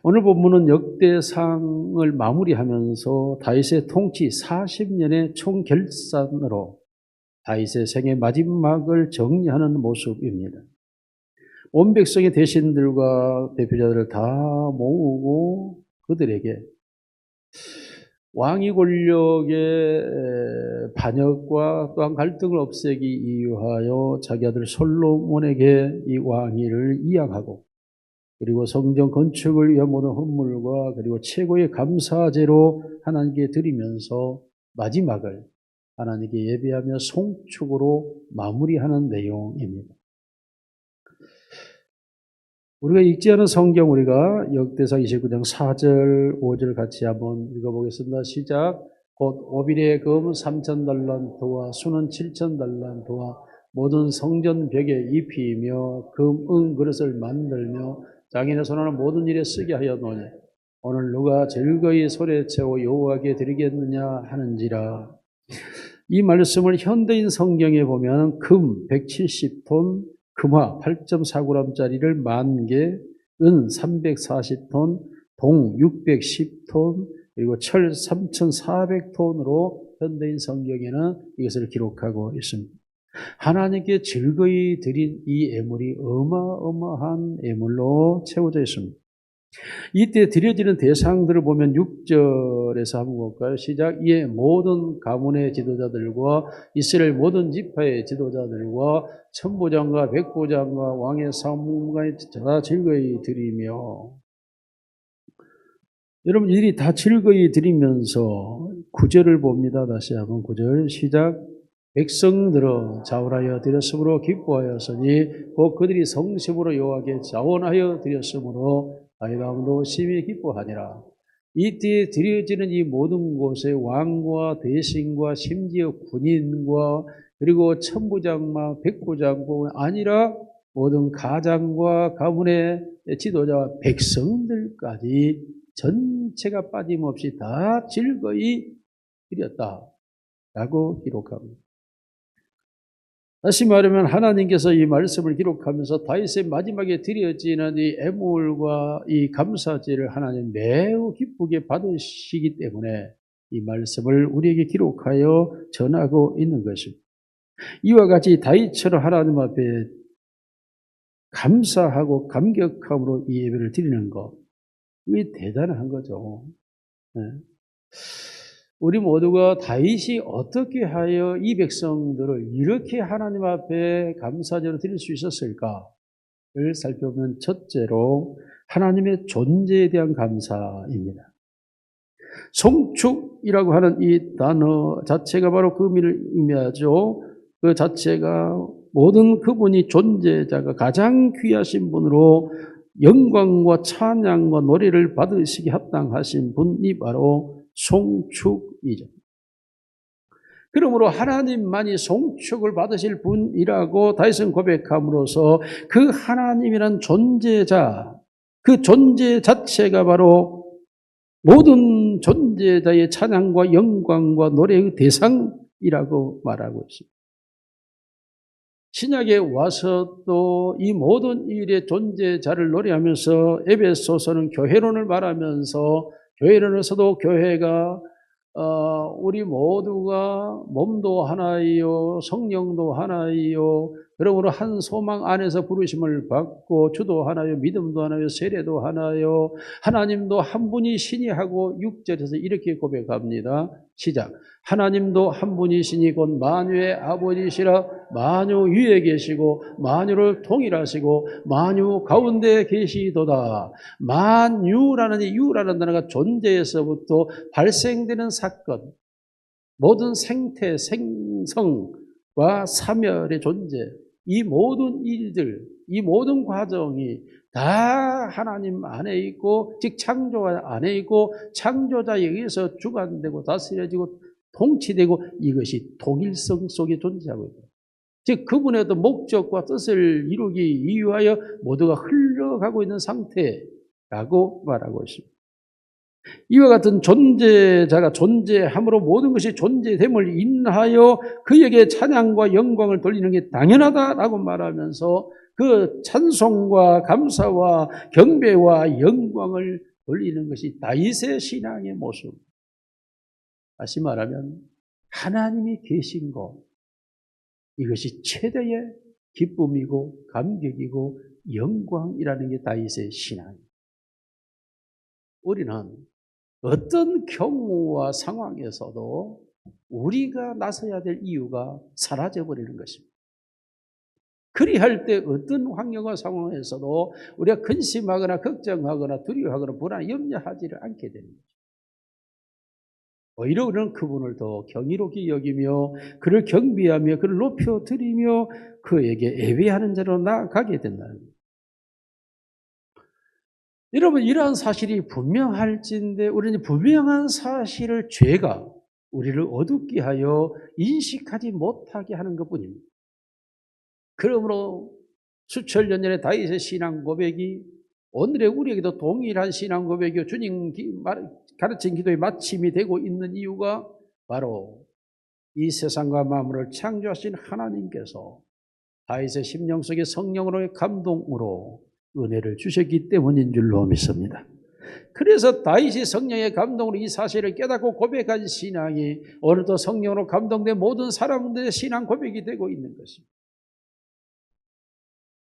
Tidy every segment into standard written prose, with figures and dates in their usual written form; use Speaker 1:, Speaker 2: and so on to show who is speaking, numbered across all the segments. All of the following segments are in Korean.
Speaker 1: 오늘 본문은 역대상을 마무리하면서 다윗의 통치 40년의 총결산으로 다윗의 생의 마지막을 정리하는 모습입니다. 온 백성의 대신들과 대표자들을 다 모으고 그들에게 왕위 권력의 반역과 또한 갈등을 없애기 위하여 자기 아들 솔로몬에게 이 왕위를 이양하고, 그리고 성전 건축을 위한 모든 헌물과 그리고 최고의 감사제로 하나님께 드리면서 마지막을 하나님께 예배하며 송축으로 마무리하는 내용입니다. 우리가 읽지 않은 성경, 우리가 역대상 29장 4절, 5절 같이 한번 읽어보겠습니다. 시작. 곧 오빌의 금 3,000달란트와 수는 7,000달란트와 모든 성전 벽에 입히며 금, 은 그릇을 만들며 장인의 손하는 모든 일에 쓰게 하였노니 오늘 누가 즐거이 소리채워 여호와께 드리겠느냐 하는지라. 이 말씀을 현대인 성경에 보면 금 170톤, 금화 8.4g짜리를 10,000개, 은 340톤, 동 610톤, 그리고 철 3,400톤으로 현대인 성경에는 이것을 기록하고 있습니다. 하나님께 즐거이 드린 이 예물이 어마어마한 예물로 채워져 있습니다. 이때 드려지는 대상들을 보면 6절에서 한번 볼까요? 시작. 이에 모든 가문의 지도자들과 이스라엘 모든 지파의 지도자들과 천부장과 백부장과 왕의 사무관이 다 즐거이 드리며, 여러분 이들이 다 즐거이 드리면서 9절을 봅니다. 다시 한번 9절 시작. 백성들은 자원하여 드렸으므로 기뻐하였으니 곧 그들이 성심으로 여호와께 자원하여 드렸으므로 다윗 왕도 심히 기뻐하니라. 이때 드려지는 이 모든 곳에 왕과 대신과 심지어 군인과 그리고 천부장과 백부장뿐 아니라 모든 가장과 가문의 지도자와 백성들까지 전체가 빠짐없이 다 즐거이 드렸다라고 기록합니다. 다시 말하면 하나님께서 이 말씀을 기록하면서 다윗의 마지막에 드려지는 이 애물과 이 감사제를 하나님 매우 기쁘게 받으시기 때문에 이 말씀을 우리에게 기록하여 전하고 있는 것입니다. 이와 같이 다윗처럼 하나님 앞에 감사하고 감격함으로 이 예배를 드리는 것, 이게 대단한 거죠. 네. 우리 모두가 다윗이 어떻게 하여 이 백성들을 이렇게 하나님 앞에 감사제로 드릴 수 있었을까를 살펴보면 첫째로 하나님의 존재에 대한 감사입니다. 송축이라고 하는 이 단어 자체가 바로 그 의미를 의미하죠. 그 자체가 모든 그분이 존재자가 가장 귀하신 분으로 영광과 찬양과 노래를 받으시기 합당하신 분이 바로 송축이죠. 그러므로 하나님만이 송축을 받으실 분이라고 다윗은 고백함으로써 그 하나님이란 존재자, 그 존재 자체가 바로 모든 존재자의 찬양과 영광과 노래의 대상이라고 말하고 있습니다. 신약에 와서 또 이 모든 일의 존재자를 노래하면서 에베소서는 교회론을 말하면서 교회론에서도 교회가 우리 모두가 몸도 하나이요 성령도 하나이요 그러므로 한 소망 안에서 부르심을 받고 주도 하나요 믿음도 하나요 세례도 하나요 하나님도 한 분이시니 하고 6절에서 이렇게 고백합니다. 시작. 하나님도 한 분이시니 곧 만유의 아버지시라. 만유 위에 계시고 만유를 통일하시고 만유 가운데 계시도다. 만유라는 이 유라는 단어가 존재에서부터 발생되는 사건, 모든 생태, 생성과 사멸의 존재, 이 모든 일들, 이 모든 과정이 다 하나님 안에 있고, 즉 창조자 안에 있고 창조자에 의해서 주관되고 다스려지고 통치되고 이것이 통일성 속에 존재하고 있다. 즉 그분의 어떤 목적과 뜻을 이루기 위하여 모두가 흘러가고 있는 상태라고 말하고 있습니다. 이와 같은 존재자가 존재함으로 모든 것이 존재됨을 인하여 그에게 찬양과 영광을 돌리는 게 당연하다라고 말하면서 그 찬송과 감사와 경배와 영광을 돌리는 것이 다윗의 신앙의 모습. 다시 말하면 하나님이 계신 것, 이것이 최대의 기쁨이고 감격이고 영광이라는 게 다윗의 신앙입니다. 우리는 어떤 경우와 상황에서도 우리가 나서야 될 이유가 사라져버리는 것입니다. 그리할 때 어떤 환경과 상황에서도 우리가 근심하거나 걱정하거나 두려워하거나 불안, 염려하지를 않게 되는 거죠. 오히려 우리는 그분을 더 경이롭게 여기며 그를 경배하며 그를 높여드리며 그에게 예배하는 자로 나아가게 된다는 거예요. 여러분, 이러한 사실이 분명할진데 우리는 분명한 사실을 죄가 우리를 어둡게 하여 인식하지 못하게 하는 것뿐입니다. 그러므로 수천 년 전에 다윗의 신앙 고백이 오늘의 우리에게도 동일한 신앙 고백이요 주님 가르친 기도의 마침이 되고 있는 이유가 바로 이 세상과 만물을 창조하신 하나님께서 다윗의 심령 속에 성령으로의 감동으로 은혜를 주셨기 때문인 줄로 믿습니다. 그래서 다윗이 성령의 감동으로 이 사실을 깨닫고 고백한 신앙이 오늘도 성령으로 감동된 모든 사람들의 신앙 고백이 되고 있는 것입니다.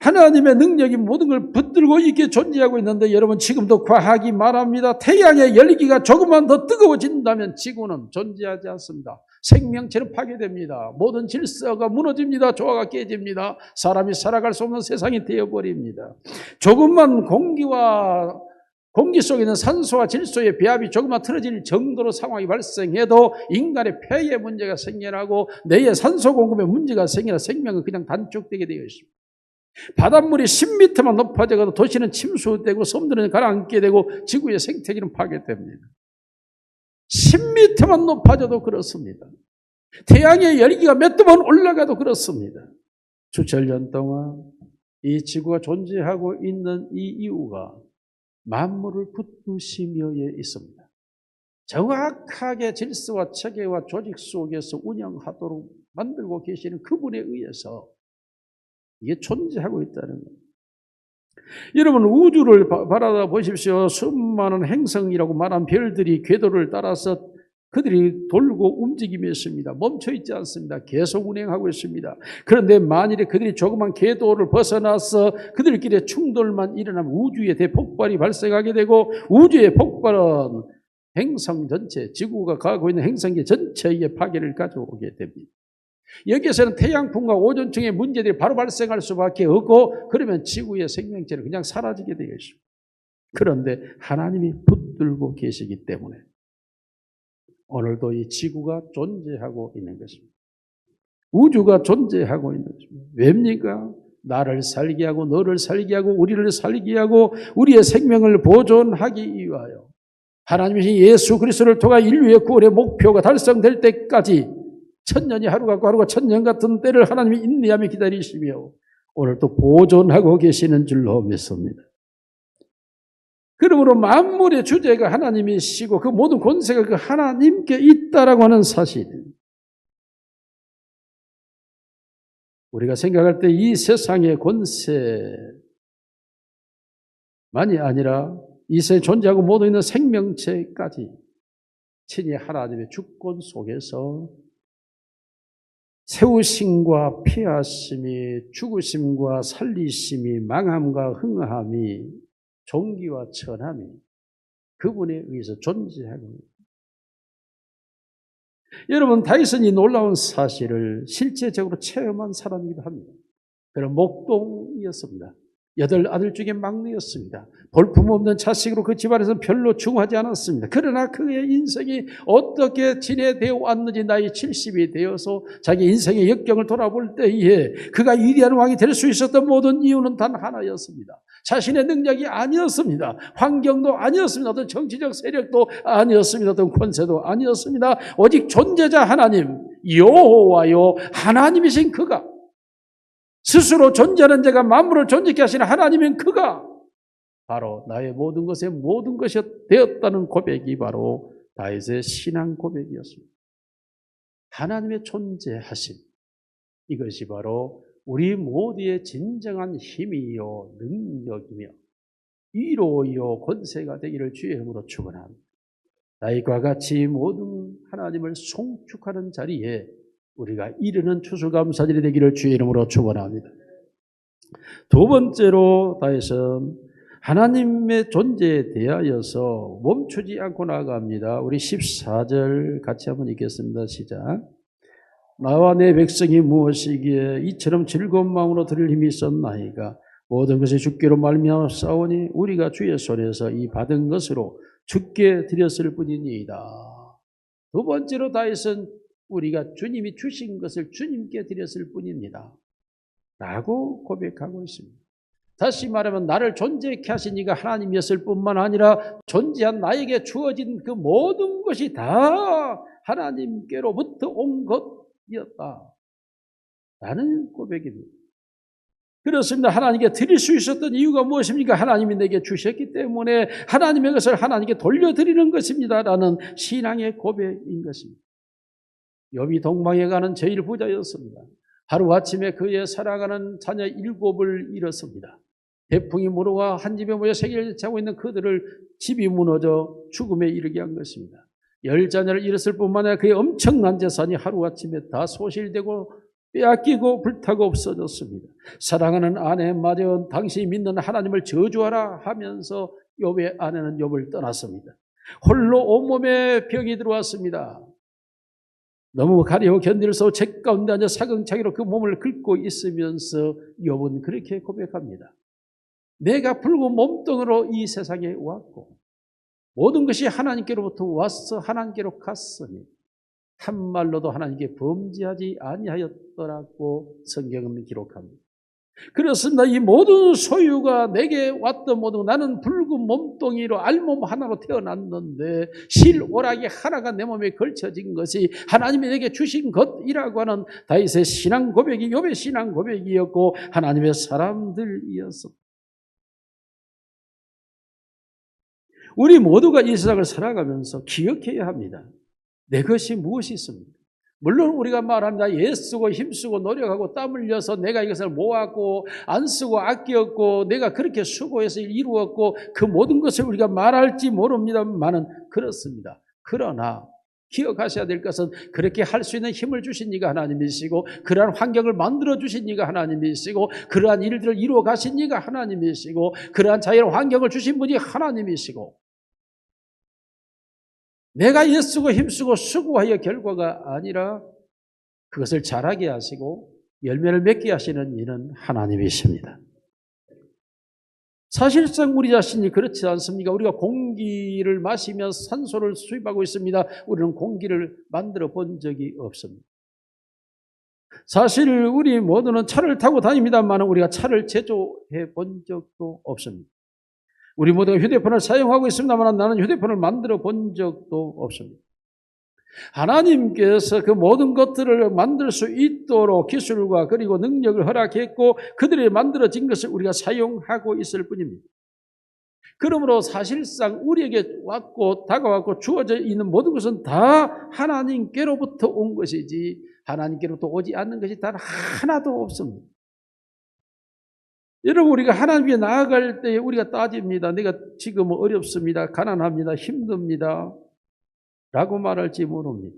Speaker 1: 하나님의 능력이 모든 걸 붙들고 있게 존재하고 있는데 여러분, 지금도 과학이 말합니다. 태양의 열기가 조금만 더 뜨거워진다면 지구는 존재하지 않습니다. 생명체는 파괴됩니다. 모든 질서가 무너집니다. 조화가 깨집니다. 사람이 살아갈 수 없는 세상이 되어버립니다. 조금만 공기 속에 있는 산소와 질소의 배합이 조금만 틀어질 정도로 상황이 발생해도 인간의 폐에 문제가 생겨나고 뇌의 산소 공급에 문제가 생겨나 생명은 그냥 단축되게 되어 있습니다. 바닷물이 10m만 높아져도 도시는 침수되고 섬들은 가라앉게 되고 지구의 생태계는 파괴됩니다. 10m만 높아져도 그렇습니다. 태양의 열기가 몇 도만 올라가도 그렇습니다. 수천 년 동안 이 지구가 존재하고 있는 이 이유가 만물을 붙드시며에 있습니다. 정확하게 질서와 체계와 조직 속에서 운영하도록 만들고 계시는 그분에 의해서 이게 존재하고 있다는 거예요. 여러분, 우주를 바라다 보십시오. 수많은 행성이라고 말한 별들이 궤도를 따라서 그들이 돌고 움직이며 있습니다. 멈춰 있지 않습니다. 계속 운행하고 있습니다. 그런데 만일에 그들이 조그만 궤도를 벗어나서 그들끼리 충돌만 일어나면 우주의 대폭발이 발생하게 되고 우주의 폭발은 행성 전체, 지구가 가고 있는 행성계 전체에 파괴를 가져오게 됩니다. 여기에서는 태양풍과 오존층의 문제들이 바로 발생할 수밖에 없고 그러면 지구의 생명체는 그냥 사라지게 되어 있습니다. 그런데 하나님이 붙들고 계시기 때문에 오늘도 이 지구가 존재하고 있는 것입니다. 우주가 존재하고 있는 것입니다. 왜입니까? 나를 살게 하고 너를 살게 하고 우리를 살게 하고 우리의 생명을 보존하기 위하여 하나님이신 예수 그리스도를 통한 인류의 구원의 목표가 달성될 때까지 천년이 하루 같고 하루가 천년 같은 때를 하나님이 인내하며 기다리시며 오늘 또 보존하고 계시는 줄로 믿습니다. 그러므로 만물의 주제가 하나님이시고 그 모든 권세가 그 하나님께 있다라고 하는 사실, 우리가 생각할 때 이 세상의 권세만이 아니라 이 세상에 존재하고 모두 있는 생명체까지 친히 하나님의 주권 속에서 세우심과 피하심이, 죽으심과 살리심이, 망함과 흥함이, 존귀와 천함이 그분에 의해서 존재하고 있습니다. 여러분, 다윗은 이 놀라운 사실을 실제적으로 체험한 사람이기도 합니다. 그런 목동이었습니다. 8 아들 중에 막내였습니다. 볼품없는 자식으로 그 집안에서 별로 중하지 않았습니다. 그러나 그의 인생이 어떻게 진행되어 왔는지 나이 70이 되어서 자기 인생의 역경을 돌아볼 때에 그가 위대한 왕이 될 수 있었던 모든 이유는 단 하나였습니다. 자신의 능력이 아니었습니다. 환경도 아니었습니다. 어떤 정치적 세력도 아니었습니다. 어떤 권세도 아니었습니다. 오직 존재자 하나님, 여호와요 하나님이신 그가, 스스로 존재하는 자가 만물을 존재케 하시는 하나님인 그가 바로 나의 모든 것의 모든 것이 되었다는 고백이 바로 다윗의 신앙 고백이었습니다. 하나님의 존재하심, 이것이 바로 우리 모두의 진정한 힘이요 능력이며 위로요 권세가 되기를 주의 이름으로 축원합니다. 다윗과 같이 모든 하나님을 송축하는 자리에 우리가 이르는 추수감사절이 되기를 주의 이름으로 축원합니다. 두 번째로 다윗은 하나님의 존재에 대하여서 멈추지 않고 나아갑니다. 우리 14절 같이 한번 읽겠습니다. 시작. 나와 내 백성이 무엇이기에 이처럼 즐거운 마음으로 들을 힘이 있었나이까. 모든 것이 주께로 말미암아 싸우니 우리가 주의 손에서 이 받은 것으로 주께 드렸을 뿐이니이다. 두 번째로 다윗은 우리가 주님이 주신 것을 주님께 드렸을 뿐입니다 라고 고백하고 있습니다. 다시 말하면 나를 존재케 하신 이가 하나님이었을 뿐만 아니라 존재한 나에게 주어진 그 모든 것이 다 하나님께로부터 온 것이었다 라는 고백입니다. 그렇습니다. 하나님께 드릴 수 있었던 이유가 무엇입니까? 하나님이 내게 주셨기 때문에 하나님의 것을 하나님께 돌려드리는 것입니다 라는 신앙의 고백인 것입니다. 욥이 동방에 가는 제일 부자였습니다. 하루아침에 그의 사랑하는 자녀 7을 잃었습니다. 태풍이 물어와 한 집에 모여 생애를 자고 있는 그들을 집이 무너져 죽음에 이르게 한 것입니다. 10자녀를 잃었을 뿐만 아니라 그의 엄청난 재산이 하루아침에 다 소실되고 빼앗기고 불타고 없어졌습니다. 사랑하는 아내마저 당신이 믿는 하나님을 저주하라 하면서 욥의 아내는 욥을 떠났습니다. 홀로 온몸에 병이 들어왔습니다. 너무 가려워 견딜 수 없어 책 가운데 앉아 사경차기로 그 몸을 긁고 있으면서 욥은 그렇게 고백합니다. 내가 붉은 몸뚱이로 이 세상에 왔고 모든 것이 하나님께로부터 왔어 하나님께로 갔으니 한 말로도 하나님께 범죄하지 아니하였더라고 성경은 기록합니다. 그렇습니다. 이 모든 소유가 내게 왔던 모든 나는 붉은 몸뚱이로 알몸 하나로 태어났는데 실오라기 하나가 내 몸에 걸쳐진 것이 하나님이 내게 주신 것이라고 하는 다윗의 신앙 고백이 욥의 신앙 고백이었고 하나님의 사람들이었습니다. 우리 모두가 이 세상을 살아가면서 기억해야 합니다. 내 것이 무엇이 있습니까? 물론 우리가 말합니다. 애쓰고 힘쓰고 노력하고 땀 흘려서 내가 이것을 모았고 안 쓰고 아꼈고 내가 그렇게 수고해서 이루었고 그 모든 것을 우리가 말할지 모릅니다만은 그렇습니다. 그러나 기억하셔야 될 것은 그렇게 할 수 있는 힘을 주신 이가 하나님이시고 그러한 환경을 만들어 주신 이가 하나님이시고 그러한 일들을 이루어 가신 이가 하나님이시고 그러한 자연 환경을 주신 분이 하나님이시고 내가 애쓰고 힘쓰고 수고하여 결과가 아니라 그것을 자라게 하시고 열매를 맺게 하시는 이는 하나님이십니다. 사실상 우리 자신이 그렇지 않습니까? 우리가 공기를 마시며 산소를 수입하고 있습니다. 우리는 공기를 만들어 본 적이 없습니다. 사실 우리 모두는 차를 타고 다닙니다만 우리가 차를 제조해 본 적도 없습니다. 우리 모두가 휴대폰을 사용하고 있습니다만 나는 휴대폰을 만들어 본 적도 없습니다. 하나님께서 그 모든 것들을 만들 수 있도록 기술과 그리고 능력을 허락했고 그들이 만들어진 것을 우리가 사용하고 있을 뿐입니다. 그러므로 사실상 우리에게 왔고 다가왔고 주어져 있는 모든 것은 다 하나님께로부터 온 것이지 하나님께로부터 오지 않는 것이 단 하나도 없습니다. 여러분 우리가 하나님께 나아갈 때 우리가 따집니다. 내가 지금 어렵습니다. 가난합니다. 힘듭니다. 라고 말할지 모릅니다.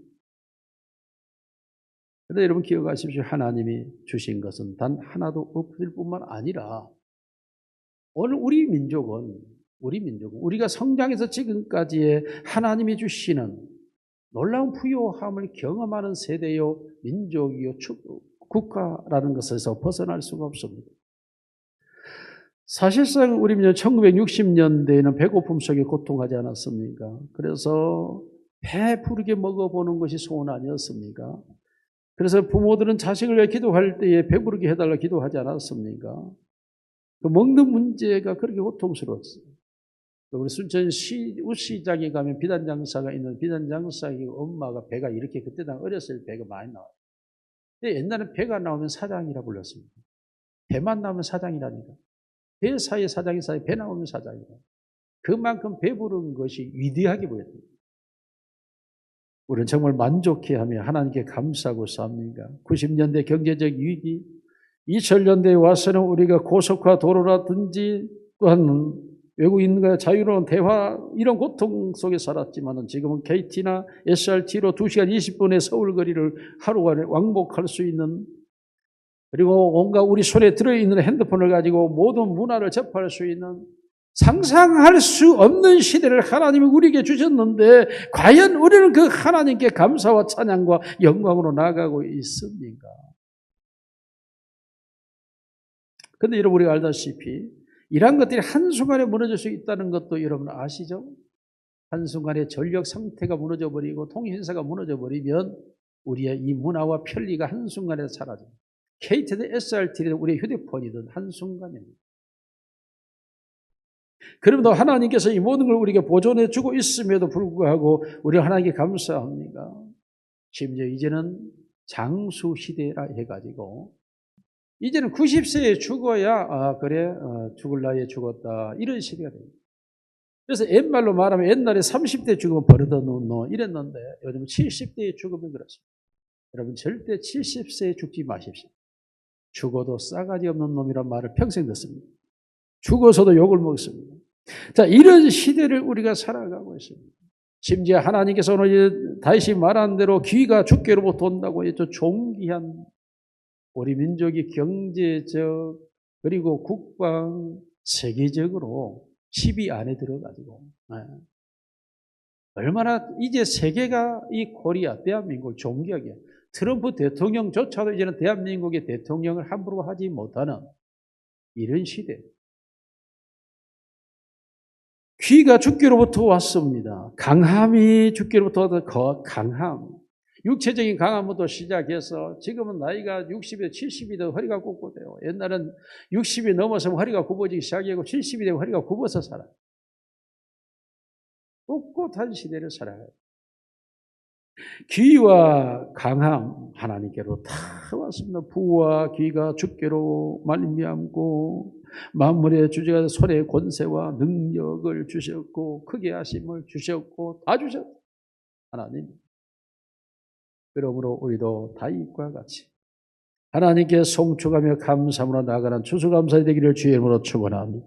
Speaker 1: 그런데 여러분 기억하십시오. 하나님이 주신 것은 단 하나도 없을 뿐만 아니라 오늘 우리 민족은 우리가 성장해서 지금까지의 하나님이 주시는 놀라운 부요함을 경험하는 세대요 민족이요 국가라는 것에서 벗어날 수가 없습니다. 사실상 우리 민족 1960년대에는 배고픔 속에 고통하지 않았습니까? 그래서 배부르게 먹어보는 것이 소원 아니었습니까? 그래서 부모들은 자식을 위해 기도할 때에 배부르게 해달라 기도하지 않았습니까? 그 먹는 문제가 그렇게 고통스러웠어요. 우리 순천 우시장에 가면 비단장사가 있는 비단장사의 엄마가 배가 이렇게 그때 당 어렸을 때 배가 많이 나와요. 근데 옛날에 배가 나오면 사장이라 불렀습니다. 배만 나오면 사장이라니까. 배 사이에 사장이 사이에 배 나오면 사장이라. 그만큼 배부른 것이 위대하게 보였습니다. 우리는 정말 만족해하며 하나님께 감사하고 삽니다. 90년대 경제적 위기, 2000년대에 와서는 우리가 고속화 도로라든지 또한 외국인과의 자유로운 대화 이런 고통 속에 살았지만 지금은 KT나 SRT로 2시간 20분의 서울 거리를 하루간에 왕복할 수 있는, 그리고 온갖 우리 손에 들어있는 핸드폰을 가지고 모든 문화를 접할 수 있는 상상할 수 없는 시대를 하나님이 우리에게 주셨는데 과연 우리는 그 하나님께 감사와 찬양과 영광으로 나아가고 있습니까? 그런데 여러분, 우리가 알다시피 이러한 것들이 한순간에 무너질 수 있다는 것도 여러분 아시죠? 한순간에 전력 상태가 무너져버리고 통신사가 무너져버리면 우리의 이 문화와 편리가 한순간에 사라집니다. KT든 SRT든 우리의 휴대폰이든 한순간입니다. 그럼에도 하나님께서 이 모든 걸 우리에게 보존해 주고 있음에도 불구하고 우리는 하나님께 감사합니다. 심지어 이제는 장수시대라 해가지고 이제는 90세에 죽어야 죽을 나이에 죽었다 이런 시대가 됩니다. 그래서 옛말로 말하면 옛날에 30대 죽으면 버릇없는 놈 이랬는데 요즘 70대에 죽으면 그렇습니다. 여러분 절대 70세에 죽지 마십시오. 죽어도 싸가지 없는 놈이란 말을 평생 듣습니다. 죽어서도 욕을 먹습니다. 자, 이런 시대를 우리가 살아가고 있습니다. 심지어 하나님께서 오늘 다시 말한 대로 귀가 주께로부터 온다고 했죠. 존귀한 우리 민족이 경제적 그리고 국방 세계적으로 10위 안에 들어가지고 얼마나 이제 세계가 이 코리아 대한민국을 존경하게, 트럼프 대통령조차도 이제는 대한민국의 대통령을 함부로 하지 못하는 이런 시대. 귀가 주께로부터 왔습니다. 강함이 주께로부터 왔다. 강함. 육체적인 강함부터 시작해서 지금은 나이가 60에 70이 되고 허리가 꼿꼿해요. 옛날엔 60이 넘어서면 허리가 굽어지기 시작하고 70이 되고 허리가 굽어서 살아요. 꼿꼿한 시대를 살아요. 귀와 강함 하나님께로 다 왔습니다. 부와 귀가 주께로 말미암고 만물의 주제가 손의 권세와 능력을 주셨고 크게 하심을 주셨고 다 주셨다. 하나님. 그러므로 우리도 다윗과 같이 하나님께 송축하며 감사함으로 나아가는 추수감사의 되기를 주의 이름으로 축원합니다.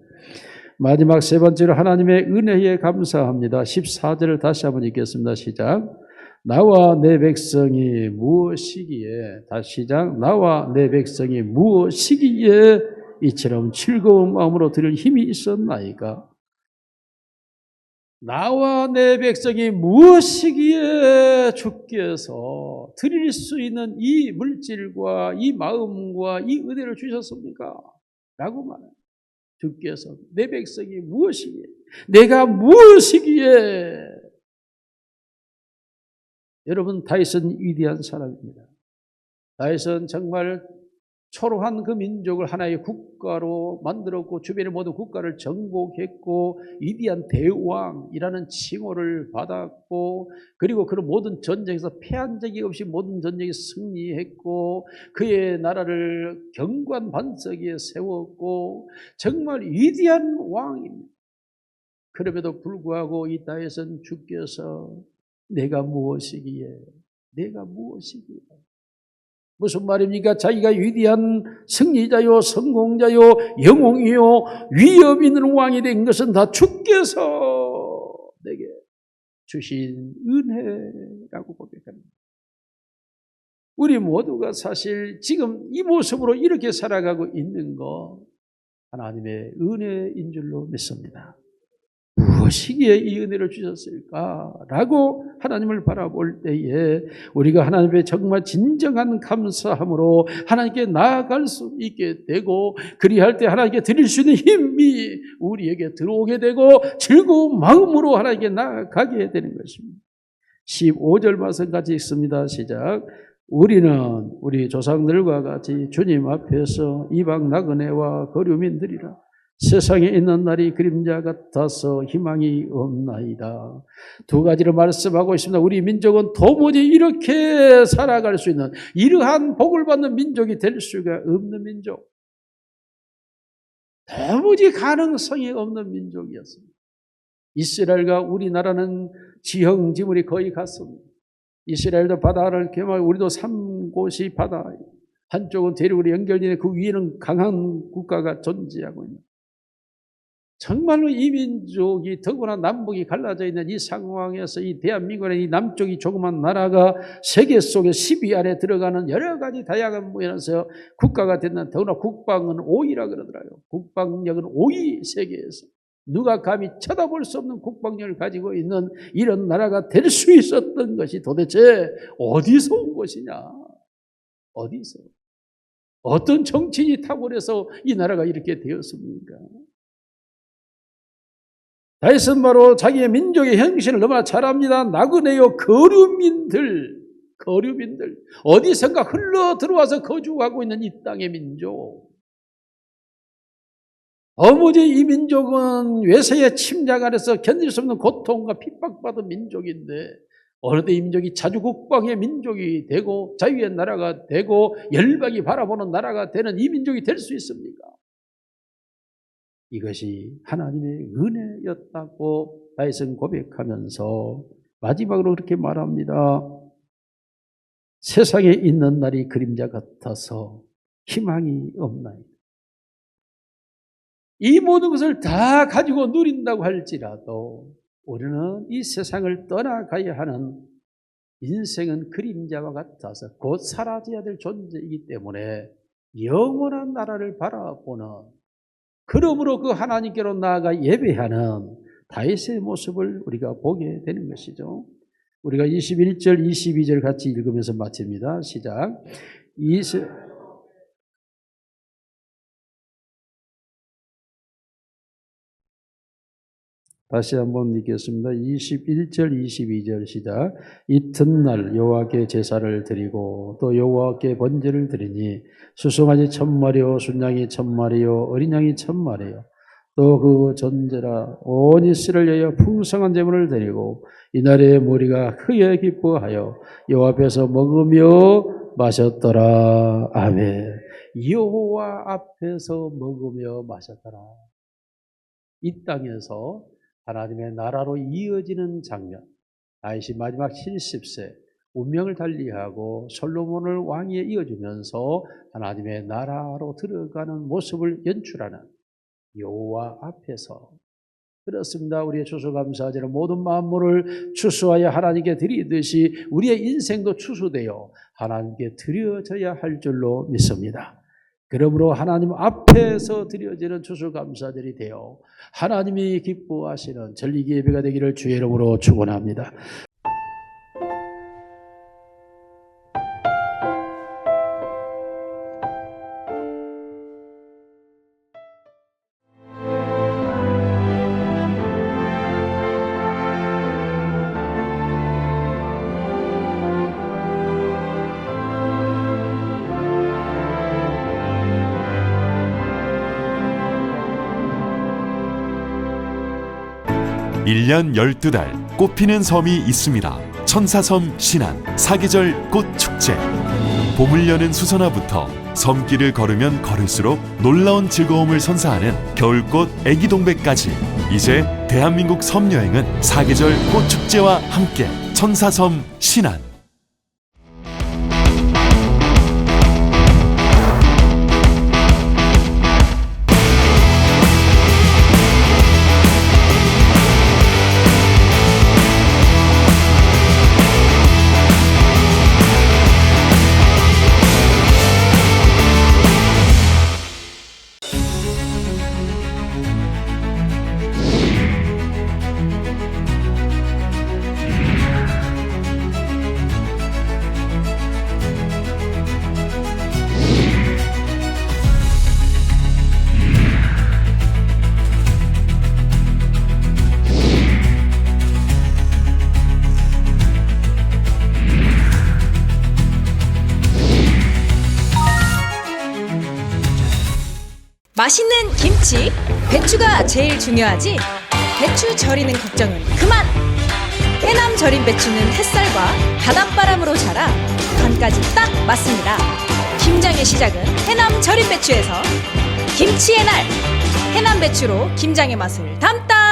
Speaker 1: 마지막 세 번째로 하나님의 은혜에 감사합니다. 14절을 다시 한번 읽겠습니다. 시작. 나와 내 백성이 무엇이기에, 다시 시작. 나와 내 백성이 무엇이기에 이처럼 즐거운 마음으로 드릴 힘이 있었나이까. 나와 내 백성이 무엇이기에 주께서 드릴 수 있는 이 물질과 이 마음과 이 은혜를 주셨습니까? 라고 말해요. 주께서 내 백성이 무엇이기에, 내가 무엇이기에. 여러분, 다윗은 위대한 사람입니다. 다윗은 정말 초롱한 그 민족을 하나의 국가로 만들었고 주변의 모든 국가를 정복했고 위대한 대왕이라는 칭호를 받았고, 그리고 그런 모든 전쟁에서 패한 적이 없이 모든 전쟁에 승리했고 그의 나라를 경관 반석 위에 세웠고 정말 위대한 왕입니다. 그럼에도 불구하고 이 다윗은 주께서 내가 무엇이기에, 내가 무엇이기에. 무슨 말입니까? 자기가 위대한 승리자요, 성공자요, 영웅이요, 위엄 있는 왕이 된 것은 다 주께서 내게 주신 은혜라고 고백합니다. 우리 모두가 사실 지금 이 모습으로 이렇게 살아가고 있는 거 하나님의 은혜인 줄로 믿습니다. 무엇이기에 이 은혜를 주셨을까라고 하나님을 바라볼 때에 우리가 하나님의 정말 진정한 감사함으로 하나님께 나아갈 수 있게 되고, 그리할 때 하나님께 드릴 수 있는 힘이 우리에게 들어오게 되고 즐거운 마음으로 하나님께 나아가게 되는 것입니다. 15절 말씀 같이 읽습니다. 시작. 우리는 우리 조상들과 같이 주님 앞에서 이방 나그네와 거류민들이라 세상에 있는 날이 그림자 같아서 희망이 없나이다. 두 가지를 말씀하고 있습니다. 우리 민족은 도무지 이렇게 살아갈 수 있는 이러한 복을 받는 민족이 될 수가 없는 민족, 도무지 가능성이 없는 민족이었습니다. 이스라엘과 우리나라는 지형 지물이 거의 같습니다. 이스라엘도 바다를 겸하고 우리도 3곳이 바다, 한쪽은 대륙으로 연결되는 그 위에는 강한 국가가 존재하고 있는, 정말로 이 민족이 더구나 남북이 갈라져 있는 이 상황에서 이 대한민국의 이 남쪽이 조그만 나라가 세계 속에 10위 안에 들어가는 여러 가지 다양한 면에서 국가가 됐는 더구나 국방은 5위라 그러더라고요. 국방력은 5위 세계에서. 누가 감히 쳐다볼 수 없는 국방력을 가지고 있는 이런 나라가 될 수 있었던 것이 도대체 어디서 온 것이냐? 어디서? 어떤 정치인이 탁월해서 이 나라가 이렇게 되었습니까? 다윗은 바로 자기의 민족의 형신을 너무나 잘 압니다. 나그네요 거류민들 어디선가 흘러 들어와서 거주하고 있는 이 땅의 민족. 어머니 이 민족은 외세의 침략 아래서 견딜 수 없는 고통과 핍박받은 민족인데 어느 때 이 민족이 자주국방의 민족이 되고 자유의 나라가 되고 열방이 바라보는 나라가 되는 이 민족이 될 수 있습니까? 이것이 하나님의 은혜였다고 다윗은 고백하면서 마지막으로 그렇게 말합니다. 세상에 있는 날이 그림자 같아서 희망이 없나이다. 이 모든 것을 다 가지고 누린다고 할지라도 우리는 이 세상을 떠나가야 하는 인생은 그림자와 같아서 곧 사라져야 될 존재이기 때문에 영원한 나라를 바라보는, 그러므로 그 하나님께로 나아가 예배하는 다윗의 모습을 우리가 보게 되는 것이죠. 우리가 21절, 22절 같이 읽으면서 마칩니다. 시작. 다시 한번 읽겠습니다. 21절, 22절 시작. 이튿날 여호와께 제사를 드리고 또 여호와께 번제를 드리니 수송아지 1000마리요 순양이 1000마리요 어린 양이 1000마리요 또 그 전제라 온 이스라엘 위하여 풍성한 제물을 드리고 이날에 무리가 크게 기뻐하여 여호와 앞에서 먹으며 마셨더라. 아멘. 여호와 앞에서 먹으며 마셨더라. 이 땅에서 하나님의 나라로 이어지는 장면, 다윗이 마지막 70세 운명을 달리하고 솔로몬을 왕위에 이어주면서 하나님의 나라로 들어가는 모습을 연출하는 여호와 앞에서, 그렇습니다. 우리의 추수감사제는 모든 만물을 추수하여 하나님께 드리듯이 우리의 인생도 추수되어 하나님께 드려져야 할 줄로 믿습니다. 그러므로 하나님 앞에서 드려지는 추수감사절이 되어 하나님이 기뻐하시는 전리기 예배가 되기를 주의 이름으로 축원합니다.
Speaker 2: 일 년 12달 꽃피는 섬이 있습니다. 천사섬 신안 사계절 꽃축제. 봄을 여는 수선화부터 섬길을 걸으면 걸을수록 놀라운 즐거움을 선사하는 겨울꽃 애기동백까지, 이제 대한민국 섬여행은 사계절 꽃축제와 함께 천사섬 신안.
Speaker 3: 맛있는 김치, 배추가 제일 중요하지. 배추 절이는 걱정은 그만! 해남 절인 배추는 햇살과 바닷바람으로 자라 간까지 딱 맞습니다. 김장의 시작은 해남 절인 배추에서. 김치의 날, 해남 배추로 김장의 맛을 담다!